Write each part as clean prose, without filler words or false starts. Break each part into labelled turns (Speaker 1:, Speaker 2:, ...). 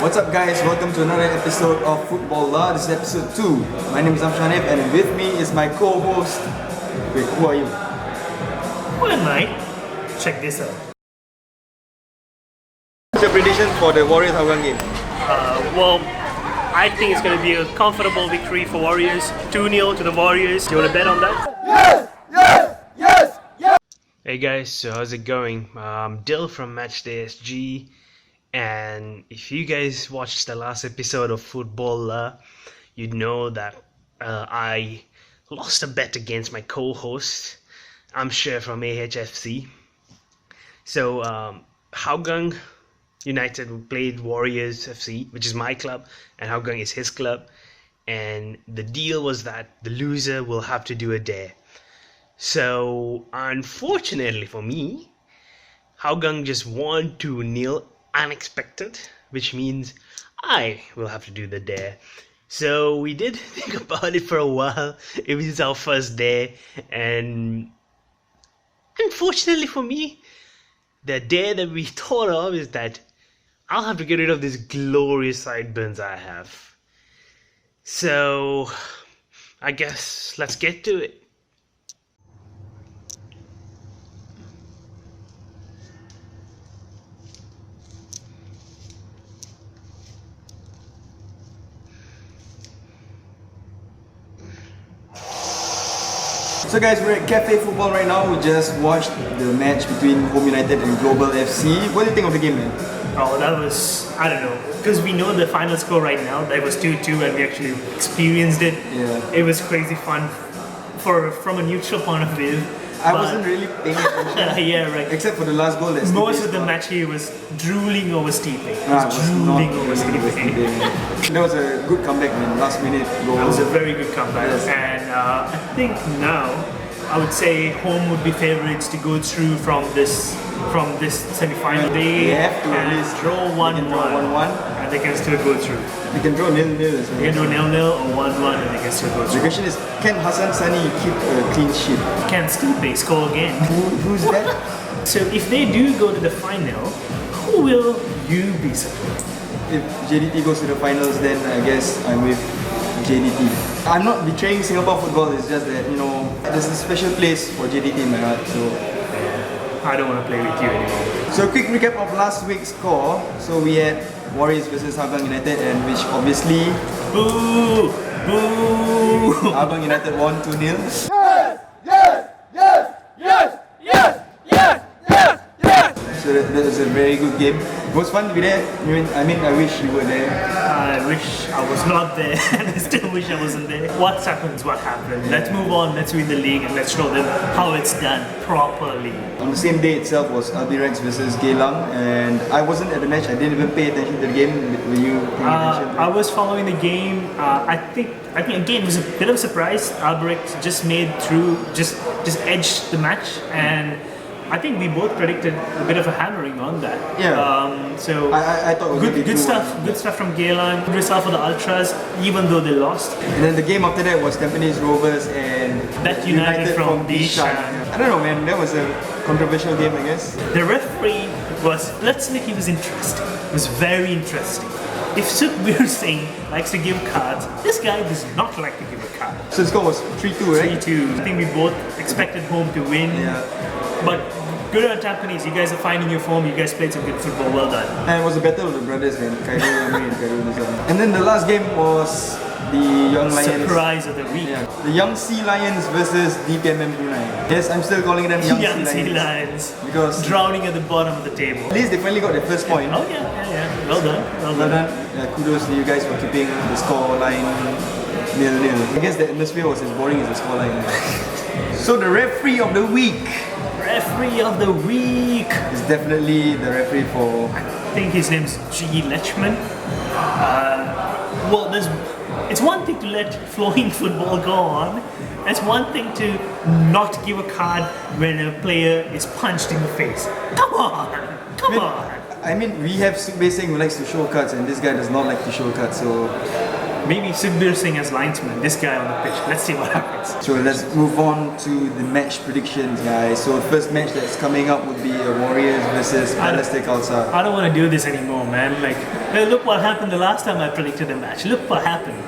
Speaker 1: What's up guys, welcome to another episode of Football La. This is episode 2. My name is Amsyar and with me is my co-host. Wait, who are you?
Speaker 2: Who am I? Check this out.
Speaker 1: What's your prediction for the Warriors Hougang game?
Speaker 2: Well, I think it's going to be a comfortable victory for Warriors. 2-0 to the Warriors. Do you want to bet on that?
Speaker 1: Yes! Yes! Yes! Yes!
Speaker 3: Hey guys, so how's it going? Dil from MatchDay SG, and if you guys watched the last episode of Football, you'd know that I lost a bet against my co-host, Amsyar from AHFC. So Hougang United played Warriors FC, which is my club, and Hougang is his club, and the deal was that the loser will have to do a dare. So unfortunately for me, Hougang just won 2-0 unexpected, which means I will have to do the dare. So we did think about it for a while. It was our first dare, and unfortunately for me, the dare that we thought of is that I'll have to get rid of these glorious sideburns I have. So I guess let's get to it.
Speaker 1: So guys, we're at Cafe Football right now. We just watched the match between Home United and Global FC. What do you think of the game, man?
Speaker 2: Oh, that was, I don't know, because we know the final score right now. That was 2-2 and we actually experienced it.
Speaker 1: Yeah.
Speaker 2: It was crazy fun from a neutral point of view.
Speaker 1: I wasn't really paying attention.
Speaker 2: Yeah, right.
Speaker 1: Except for the last goal.
Speaker 2: Most of the match he was drooling over Stipe.
Speaker 1: That was a good comeback, man. Last minute goal.
Speaker 2: That was a very good comeback.
Speaker 1: Yes.
Speaker 2: And I think now, I would say home would be favourites to go through from this semi-final. They
Speaker 1: have to at least
Speaker 2: draw 1-1, and they can still go through.
Speaker 1: They can draw 0-0 as well.
Speaker 2: They can draw 0-0 or 1-1, and they can still go
Speaker 1: The
Speaker 2: through.
Speaker 1: question is, can Hassan Sani keep a clean sheet?
Speaker 2: Can Stipe score again?
Speaker 1: Who's that?
Speaker 2: So if they do go to the final, who will you be supporting?
Speaker 1: If JDT goes to the finals, then I guess I'm with JDT. I'm not betraying Singapore football, it's just that, you know, there's a special place for JDT in my heart, so...
Speaker 2: I don't want to play with you anymore.
Speaker 1: So quick recap of last week's score. So we had Warriors versus Hougang United, and which obviously...
Speaker 2: Boo! Boo!
Speaker 1: Hougang United won 2-0.
Speaker 4: Yes! Yes! Yes! Yes! Yes! Yes! Yes! Yes!
Speaker 1: So that was a very good game. It was fun to be there. I mean, I wish you were there.
Speaker 2: I wish I was not there, and I still wish I wasn't there. What happens, what happened. Let's move on, let's win the league, and let's show them how it's done properly.
Speaker 1: On the same day itself was Albirex versus Geylang, and I wasn't at the match. I didn't even pay attention to the game. Were you paying attention?
Speaker 2: I was following the game. I think again it was a bit of a surprise. Albirex just made through, just edged the match, and I think we both predicted a bit of a hammering on that.
Speaker 1: Yeah.
Speaker 2: So
Speaker 1: I thought it was
Speaker 2: good stuff. Good stuff from Geylang. Good result for the Ultras, even though they lost.
Speaker 1: And then the game after that was Tampines Rovers and
Speaker 2: That United from Bishan.
Speaker 1: I don't know, man. That was a controversial game, I guess.
Speaker 2: The referee was, let's say he was interesting. It was very interesting. If Sukhbir Singh likes to give cards, this guy does not like to give a card.
Speaker 1: So the score was 3-2, right?
Speaker 2: 3-2. I think we both expected home to win.
Speaker 1: Yeah.
Speaker 2: But good on Tampines, you guys are finding your form, you guys played some good football, well done.
Speaker 1: And it was a battle of the brothers, man. Khairul Amri and Khairul Nizam. And then the last game was the Young Lions.
Speaker 2: Surprise of the week.
Speaker 1: Yeah. The Young Sea Lions versus DPMM Brunei. Yes, I'm still calling them Young
Speaker 2: Sea
Speaker 1: Lions.
Speaker 2: Lions.
Speaker 1: Because
Speaker 2: Drowning at the bottom of the table.
Speaker 1: at least they finally got their first point.
Speaker 2: Oh yeah. Well done.
Speaker 1: Well done. Kudos to you guys for keeping the score line 0-0. I guess the atmosphere was as boring as the score line. So the referee of the week.
Speaker 2: Referee of the week.
Speaker 1: Is definitely the referee for...
Speaker 2: I think his name's G. Lechman. Well, it's one thing to let flowing football go on. It's one thing to not give a card when a player is punched in the face. Come on.
Speaker 1: I mean, we have Sukhbir Singh who likes to show cards, and this guy does not like to show cards, so...
Speaker 2: maybe Sukhbir Singh as linesman, this guy on the pitch. Let's see what happens.
Speaker 1: So let's move on to the match predictions, guys. So first match that's coming up would be Warriors versus Ballistic Khalsa.
Speaker 2: I don't want to do this anymore, man. Like, hey, look what happened the last time I predicted a match. Look what happened.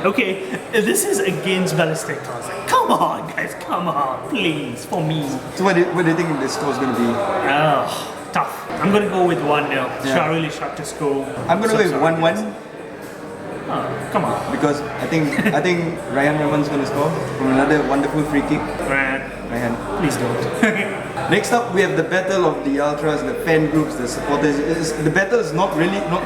Speaker 2: Okay, this is against Ballistic Khalsa. Come on, guys, come on, please, for me.
Speaker 1: So what do you think the score is going to be?
Speaker 2: Oh, tough. I'm going to go with 1-0. Charlie shot to score.
Speaker 1: I'm going to go with 1-1.
Speaker 2: Oh, come on.
Speaker 1: Because I think Ryan Rahman's going to score from another wonderful free kick.
Speaker 2: Ryan, please don't.
Speaker 1: Next up, we have the battle of the ultras, the fan groups, the supporters. The battle is not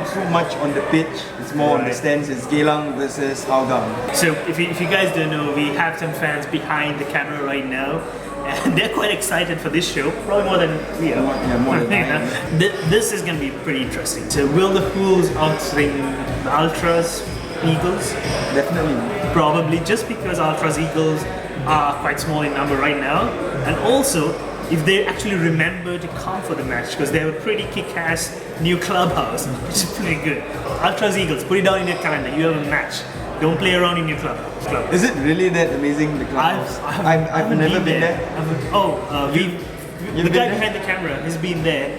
Speaker 1: so much on the pitch. It's more on the stands. It's Geylang versus Hougang.
Speaker 2: So if you guys don't know, we have some fans behind the camera right now, and they're quite excited for this show. Probably more than we are.
Speaker 1: More than I am.
Speaker 2: This is going to be pretty interesting. So will the Fools outswing the Ultras, Eagles?
Speaker 1: Definitely.
Speaker 2: Probably, just because Ultras Eagles are quite small in number right now, and also if they actually remember to come for the match, because they have a pretty kick-ass new clubhouse, which is pretty good. Ultras Eagles, put it down in your calendar. You have a match. Don't play around in your club.
Speaker 1: Is it really that amazing, the clubhouse? I've never been there.
Speaker 2: The guy behind the camera has been there,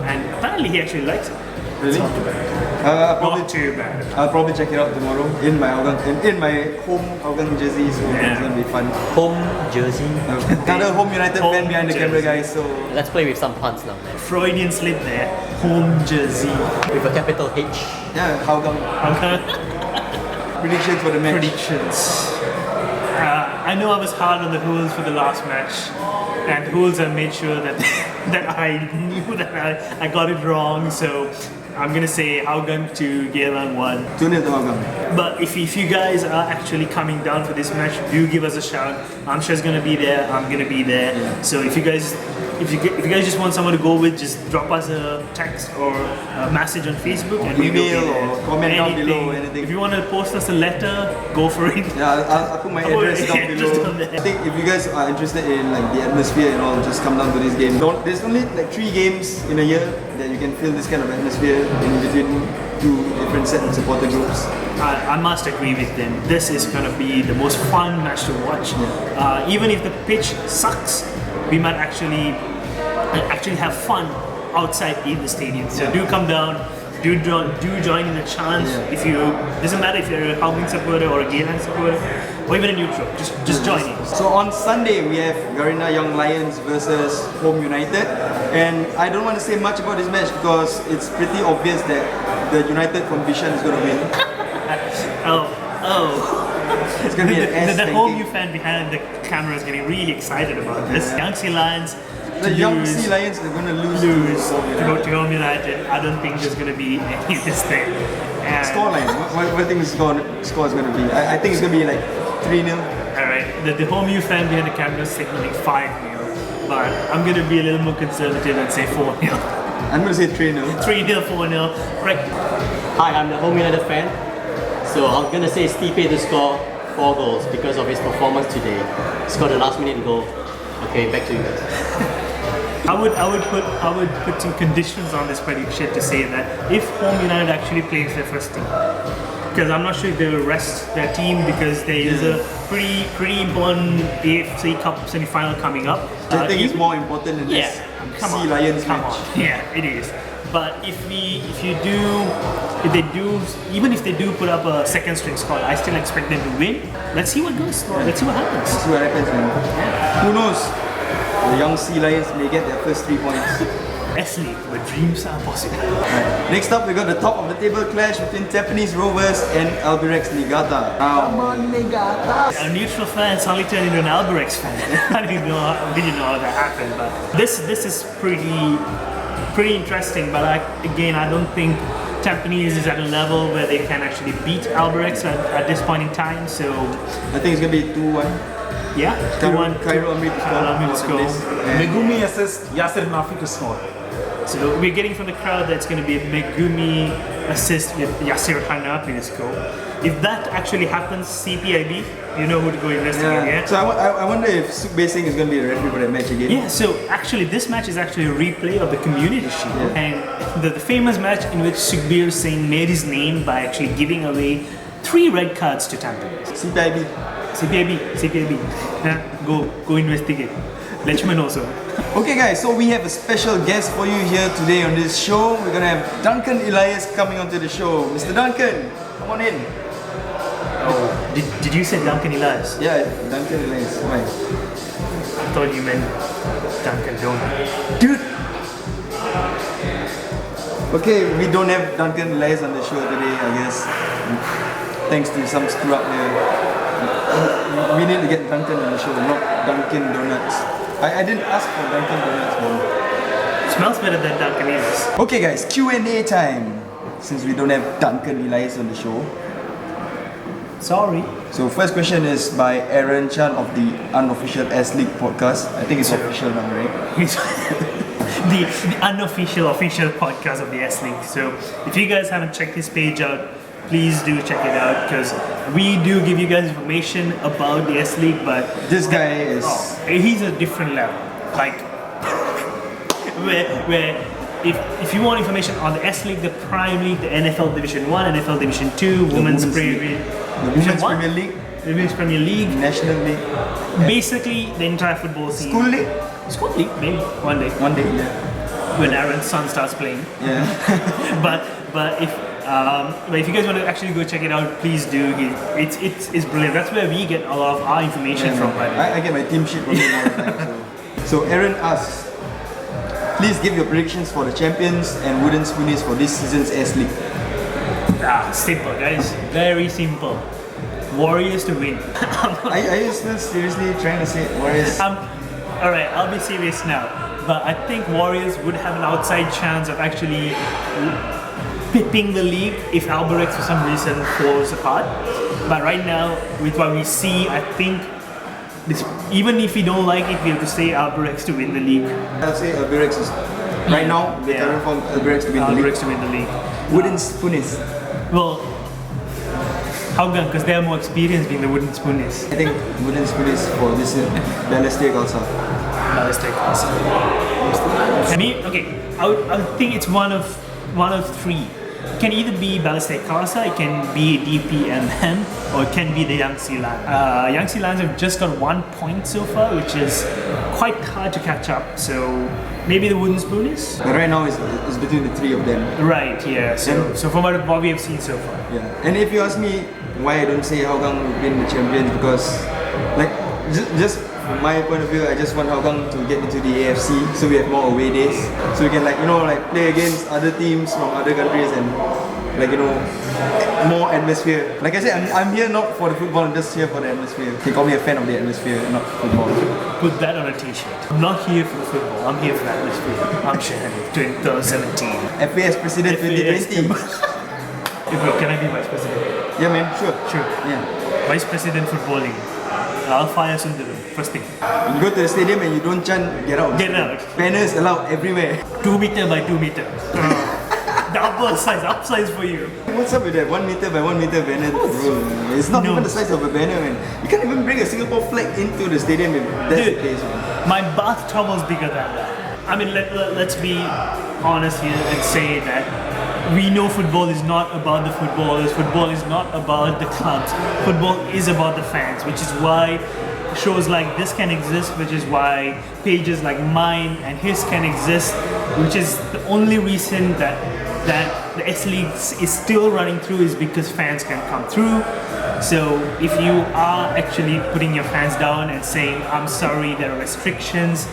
Speaker 2: and apparently he actually likes it.
Speaker 1: Really?
Speaker 2: Not too bad.
Speaker 1: I'll probably check it out tomorrow in my home Hougang jersey, so it's gonna be fun.
Speaker 5: Home jersey.
Speaker 1: Another Home United fan behind the camera, guys. So
Speaker 5: Let's play with some puns now.
Speaker 2: Freudian slip there. Home jersey.
Speaker 5: With a capital H.
Speaker 1: yeah, Hougang. Predictions for the match.
Speaker 2: Predictions. I know I was hard on the Hools for the last match, and Hools have made sure that that I knew that I got it wrong. So I'm gonna say Hougang to Geylang 1.
Speaker 1: 2-0 to Hougang.
Speaker 2: But if you guys are actually coming down for this match, do give us a shout. Amsyar's gonna be there. I'm gonna be there.
Speaker 1: Yeah.
Speaker 2: So if you guys just want someone to go with, just drop us a text or a message on Facebook and
Speaker 1: email or comment down below. Anything.
Speaker 2: If you want to post us a letter, go for it.
Speaker 1: Yeah, I'll put my address down below. I think if you guys are interested in like the atmosphere and all, just come down to this game. There's only like 3 games in a year that you can feel this kind of atmosphere in between 2 different set of supporter groups.
Speaker 2: I must agree with them. This is going to be the most fun match to watch. Even if the pitch sucks, we might actually have fun outside in the stadium. So do come down, do join in the chants. If you doesn't matter if you're a Hougang supporter or a Geylang supporter or even a neutral, just join in.
Speaker 1: So on Sunday we have Garina Young Lions versus Home United, and I don't want to say much about this match because it's pretty obvious that the United from Bishan is going to win. It's going to be an
Speaker 2: The Home U fan behind the camera is getting really excited about this. Young Sea Lions.
Speaker 1: The Young Sea Lions are going to lose
Speaker 2: to Home United. I don't think there's going to be any of this thing.
Speaker 1: Scoreline. What do you think the score is going to be? I think it's going to be like 3-0.
Speaker 2: Alright, the Home U fan behind the camera is signaling 5-0, but I'm going to be a little more conservative and say 4-0.
Speaker 1: I'm going to say 3-0.
Speaker 2: 3-0, 4-0. Right.
Speaker 5: Hi, I'm the Home United fan. So I'm gonna say Stipe to score 4 goals because of his performance today. He scored a last minute goal. Okay, back to you guys.
Speaker 2: I would put some conditions on this prediction to say that if Home United actually plays their first team, because I'm not sure if they will rest their team because there is a pretty important AFC Cup semi-final coming up.
Speaker 1: I think it's more important than this Sea Lions match.
Speaker 2: Yeah, it is. But if they do put up a second string squad, I still expect them to win. Let's see what goes. Let's see what happens.
Speaker 1: Let's see what happens, man. Who knows? The Young Sea Lions may get their first 3 points.
Speaker 2: S.League, where dreams are possible.
Speaker 1: Right. Next up, we got the top of the table clash between Tampines Rovers and Albirex Niigata.
Speaker 4: Come on, Niigata!
Speaker 2: A neutral fan suddenly turned into an Albirex fan. I didn't know how that happened, but this is pretty interesting. But I don't think Tampines is at a level where they can actually beat Albirex at this point in time. So
Speaker 1: I think it's gonna be 2-1.
Speaker 2: Yeah, 2-1.
Speaker 1: Cairo Amri to score.
Speaker 4: Megumi assist, Yasser Nafi to score.
Speaker 2: So we're getting from the crowd that it's going to be a Megumi assist with Yasser Hanafi to score. If that actually happens, CPIB, you know who to go investigate. Yeah.
Speaker 1: So I wonder if Sukhbir Singh is going to be the referee for that match again.
Speaker 2: Yeah. So actually, this match is actually a replay of the Community Shield, and the famous match in which Sukhbir Singh made his name by actually giving away 3 red cards to Tampa.
Speaker 1: CPIB.
Speaker 2: CPIB. Go investigate. Lechman also.
Speaker 1: Okay guys, so we have a special guest for you here today on this show. We're gonna have Duncan Elias coming onto the show. Mr. Duncan, come on in.
Speaker 2: Oh, did you say Duncan Elias?
Speaker 1: Yeah, Duncan Elias. Why?
Speaker 2: I thought you meant Duncan Donut.
Speaker 1: Dude! Okay, we don't have Duncan Elias on the show today, I guess. Thanks to some screw up here. We need to get Duncan on the show, not Dunkin' Donuts. I didn't ask for Dunkin' Donuts, man.
Speaker 2: Smells better than Duncan Elias.
Speaker 1: Okay guys, Q&A time. Since we don't have Duncan Elias on the show.
Speaker 2: Sorry.
Speaker 1: So first question is by Aaron Chan of the unofficial S.League podcast. I think it's official now, right?
Speaker 2: the unofficial official podcast of the S.League. So if you guys haven't checked his page out, please do check it out because we do give you guys information about the S.League, but
Speaker 1: This guy is...
Speaker 2: he's a different level. Like where if you want information on the S.League, the Prime League, the NFL Division 1, NFL Division 2, Women's Premier League, the Women's Premier League,
Speaker 1: National League,
Speaker 2: basically the entire football scene. School League, maybe one day.
Speaker 1: One day, yeah.
Speaker 2: When Aaron's son starts playing.
Speaker 1: Yeah.
Speaker 2: but if you guys want to actually go check it out, please do. It's brilliant. That's where we get a lot of our information from.
Speaker 1: I get my team sheet from him all the time. So Aaron asks, please give your predictions for the champions and wooden spoonies for this season's S-League.
Speaker 2: Simple, guys. Very simple. Warriors to win.
Speaker 1: Are you still seriously trying to say Warriors?
Speaker 2: Alright, I'll be serious now. But I think Warriors would have an outside chance of actually pipping the league if Albirex for some reason falls apart. But right now, with what we see, I think even if we don't like it, we have to say Albirex to win the league.
Speaker 1: I'll say Albirex is right now the current form Albirex to win the league.
Speaker 2: Albirex to win the league.
Speaker 1: Wooden spoonies.
Speaker 2: Well, how come? Because they have more experience being the wooden spoonies.
Speaker 1: I think wooden spoonies for this year. Balestier also.
Speaker 2: Ballistic. I mean, okay, I would think it's one of 3. It can either be Ballistic Khalsa, it can be DPMM, or it can be the Yangtze Land. Yangtze Lands have just got 1 point so far, which is quite hard to catch up. So maybe the wooden spoonies.
Speaker 1: But right now it's between the 3 of them.
Speaker 2: Right. Yeah. So from what we have seen so far.
Speaker 1: Yeah. And if you ask me why I don't say Hougang would win the champions, because like just from my point of view, I just want Hougang to get into the AFC so we have more away days, so we can play against other teams from other countries and more atmosphere. Like I said, I'm here not for the football, I'm just here for the atmosphere. You can call me a fan of the atmosphere, not football.
Speaker 2: Put that on a t-shirt. I'm not here for the football, I'm here for the atmosphere. I'm Shahani, 2017.
Speaker 1: FAS President 2020.
Speaker 2: Bro, can I be Vice President?
Speaker 1: Yeah man, sure.
Speaker 2: Yeah. Vice President Footballing. I'll fire Sundaram, first thing.
Speaker 1: You go to the stadium and you don't chant, get out.
Speaker 2: Get out.
Speaker 1: Banners allowed everywhere.
Speaker 2: 2 meter by 2 meter. Double size, upsize for you.
Speaker 1: What's up with that 1 meter by 1 meter banner? Bro, it's not even the size of a banner, man. You can't even bring a Singapore flag into the stadium if that's the case, man.
Speaker 2: My bath towel's bigger than that. I mean, let's be honest here and say that we know football is not about the footballers, football is not about the clubs, football is about the fans, which is why shows like this can exist, which is why pages like mine and his can exist, which is the only reason that the S-League is still running through is because fans can come through. So if you are actually putting your fans down and saying, I'm sorry, there are restrictions,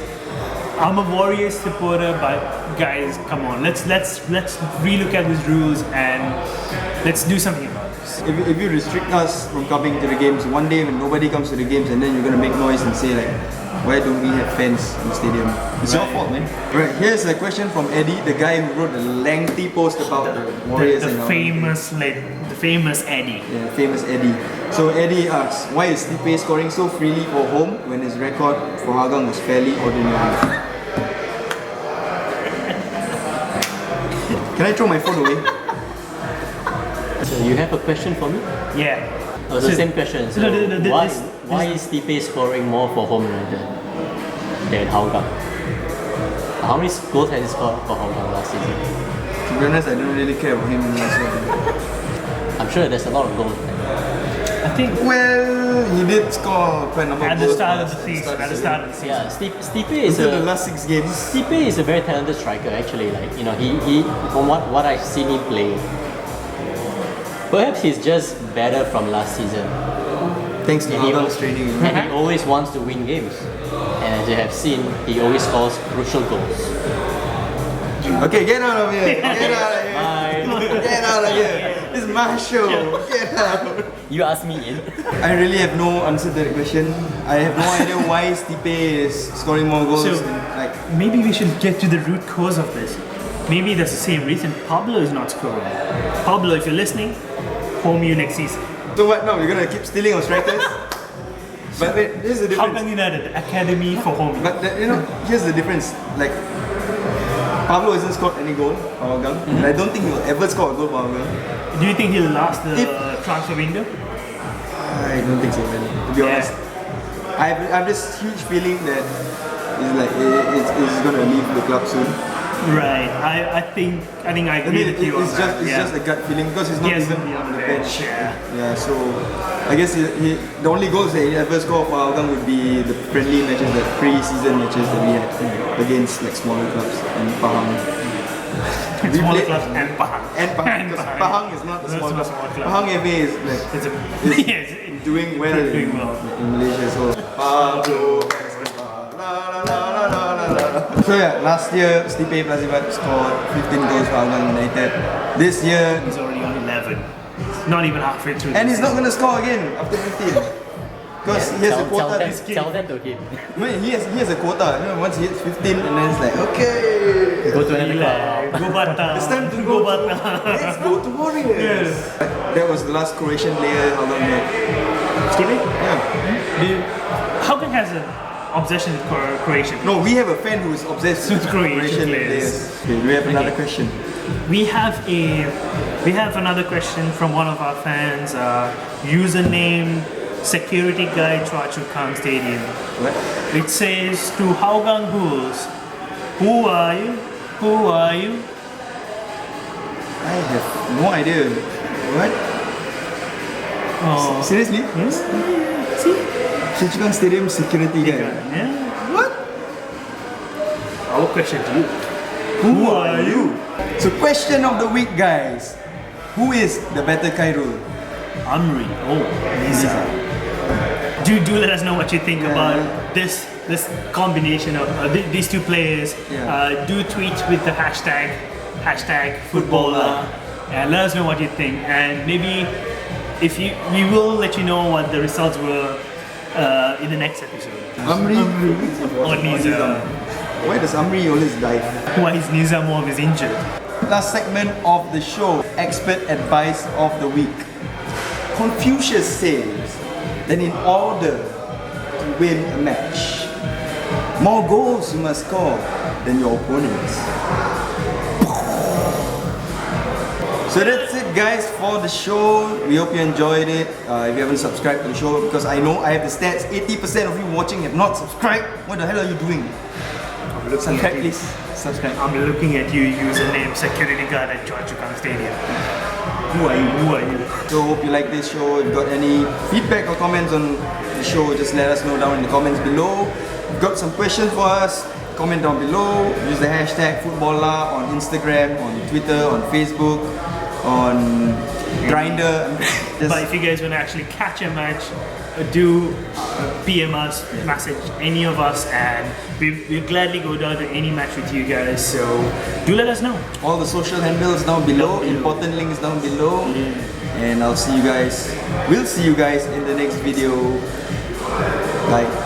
Speaker 2: I'm a Warriors supporter, but guys, come on, let's relook at these rules and let's do something about this.
Speaker 1: If you restrict us from coming to the games, one day when nobody comes to the games and then you're gonna make noise and say like, why don't we have fans in the stadium? It's your fault, man. Right, here's a question from Eddie, the guy who wrote the lengthy post about the Warriors
Speaker 2: the
Speaker 1: and
Speaker 2: famous Eddie.
Speaker 1: Yeah, famous Eddie. So Eddie asks, why is Stipe scoring so freely for home when his record for Hougang was fairly ordinary? Can I throw my phone away?
Speaker 5: So you have a question for me?
Speaker 2: Yeah.
Speaker 5: Oh, the same question. So why is Stipe scoring more for Home United than Hougang? How many goals has he scored for Hougang last season?
Speaker 1: To be honest, I don't really care about him last season.
Speaker 5: I'm sure there's a lot of goals.
Speaker 2: I think
Speaker 1: Well, he did score quite a number
Speaker 2: at
Speaker 1: of
Speaker 2: the
Speaker 1: goals
Speaker 2: start
Speaker 1: for
Speaker 2: of
Speaker 1: us
Speaker 2: the season. At the start of the season.
Speaker 5: Yeah, Stipe is
Speaker 1: Within the
Speaker 5: a
Speaker 1: last 6 games.
Speaker 5: Stipe is a very talented striker actually. Like he from what I've seen him play, perhaps he's just better from last season.
Speaker 1: Thanks to
Speaker 5: And he
Speaker 1: Haaland's
Speaker 5: al-
Speaker 1: training.
Speaker 5: and he always wants to win games, and as you have seen, he always scores crucial goals.
Speaker 1: Okay, get out of here. Get out of here.
Speaker 5: Bye.
Speaker 1: Get out of here. It's my show. Get out.
Speaker 5: You asked me in.
Speaker 1: I really have no answer to that question. I have no idea why Stipe is scoring more goals.
Speaker 2: So-
Speaker 1: Like,
Speaker 2: Maybe we should get to the root cause of this. Maybe that's the same reason Pablo is not scoring. Pablo, if you're listening, home you next season.
Speaker 1: so what now? We're gonna keep stealing our strikers? But wait, this is the
Speaker 2: How
Speaker 1: difference.
Speaker 2: come United Academy for home?
Speaker 1: But here's the difference. Like, Pablo hasn't scored any goal for Haaland, and I don't think he will ever score a goal for Haaland.
Speaker 2: Do you think he'll last the
Speaker 1: If-
Speaker 2: transfer window?
Speaker 1: I don't think so, man. To be honest, I have this huge feeling that it's gonna leave the club soon.
Speaker 2: Right. I think I agree with you on
Speaker 1: it's
Speaker 2: that.
Speaker 1: just a gut feeling because he's not
Speaker 2: He
Speaker 1: even
Speaker 2: hasn't been
Speaker 1: on the bench.
Speaker 2: Yeah.
Speaker 1: Yeah, so I guess the only goals that he ever scored for Haaland would be the friendly matches, the pre-season matches that we had against like smaller clubs and Pahang. We
Speaker 2: Smaller
Speaker 1: played-
Speaker 2: clubs and Pahang.
Speaker 1: And Pahang, because Pahang is not a
Speaker 2: That's
Speaker 1: small
Speaker 2: not a
Speaker 1: club.
Speaker 2: small club.
Speaker 1: Pahang FA is like
Speaker 2: It's a
Speaker 1: is
Speaker 2: yes.
Speaker 1: doing well,
Speaker 2: Doing well.
Speaker 1: in Malaysia. So Pablo. So yeah, last year Stipe Plazivat scored 15 goals for Haaland United. This year,
Speaker 2: He's already on 11. Not even halfway through.
Speaker 1: and
Speaker 2: the
Speaker 1: he's not
Speaker 2: season.
Speaker 1: going to score again after 15. Because he has a quota.
Speaker 5: Tell them to him.
Speaker 1: He has a quota. Once he hits 15, and then it's like, okay,
Speaker 5: Go to another club.
Speaker 2: Relax. Go Batam.
Speaker 1: it's time to go.
Speaker 2: Batam.
Speaker 1: Let's go to Warriors. That was the last Croatian player Haaland had.
Speaker 2: Stevie?
Speaker 1: Yeah.
Speaker 2: How come has an obsession with Croatian?
Speaker 1: No, we have a fan who is obsessed with
Speaker 2: Croatian players.
Speaker 1: Okay, do we have another question?
Speaker 2: We have another question from one of our fans. Username Security Guy Chua Chu Kang Stadium.
Speaker 1: What?
Speaker 2: It says to Hougang Bulls, who are you? Who are you?
Speaker 1: I have no idea. What?
Speaker 2: Oh,
Speaker 1: Seriously?
Speaker 2: yes. See?
Speaker 1: Chua Chu Kang Stadium security guy.
Speaker 2: Yeah.
Speaker 1: What?
Speaker 2: Our question to you.
Speaker 1: Who are you? So question of the week, guys. Who is the better Khairul?
Speaker 2: Amri. Oh, Niza. Do let us know what you think about this combination of these two players.
Speaker 1: Yeah.
Speaker 2: Do tweet with the hashtag footballer and let us know what you think. And maybe we will let you know what the results were in the next episode.
Speaker 1: Amri.
Speaker 2: Or Niza.
Speaker 1: Why does Amri always die?
Speaker 2: Why is Niza more of is injured?
Speaker 1: Last segment of the show, expert advice of the week. Confucius says that in order to win a match, more goals you must score than your opponents. So that's it, guys, for the show. We hope you enjoyed it. If you haven't subscribed to the show, because I know I have the stats, 80% of you watching have not subscribed. What the hell are you doing? Subscribe, please. Subscribe.
Speaker 2: I'm looking at you, username security guard at Chua Chu Kang Stadium. Who are you? Who are you?
Speaker 1: So hope you like this show. If you got any feedback or comments on the show, just let us know down in the comments below. If you got some questions for us, comment down below. Use the hashtag footballer on Instagram, on Twitter, on Facebook, on Grindr.
Speaker 2: But if you guys want to actually catch a match, do PM us, message any of us, and we'll gladly go down to any match with you guys. So do let us know.
Speaker 1: All the social handles down below, important links down below. And I'll see you guys. We'll see you guys in the next video. Bye.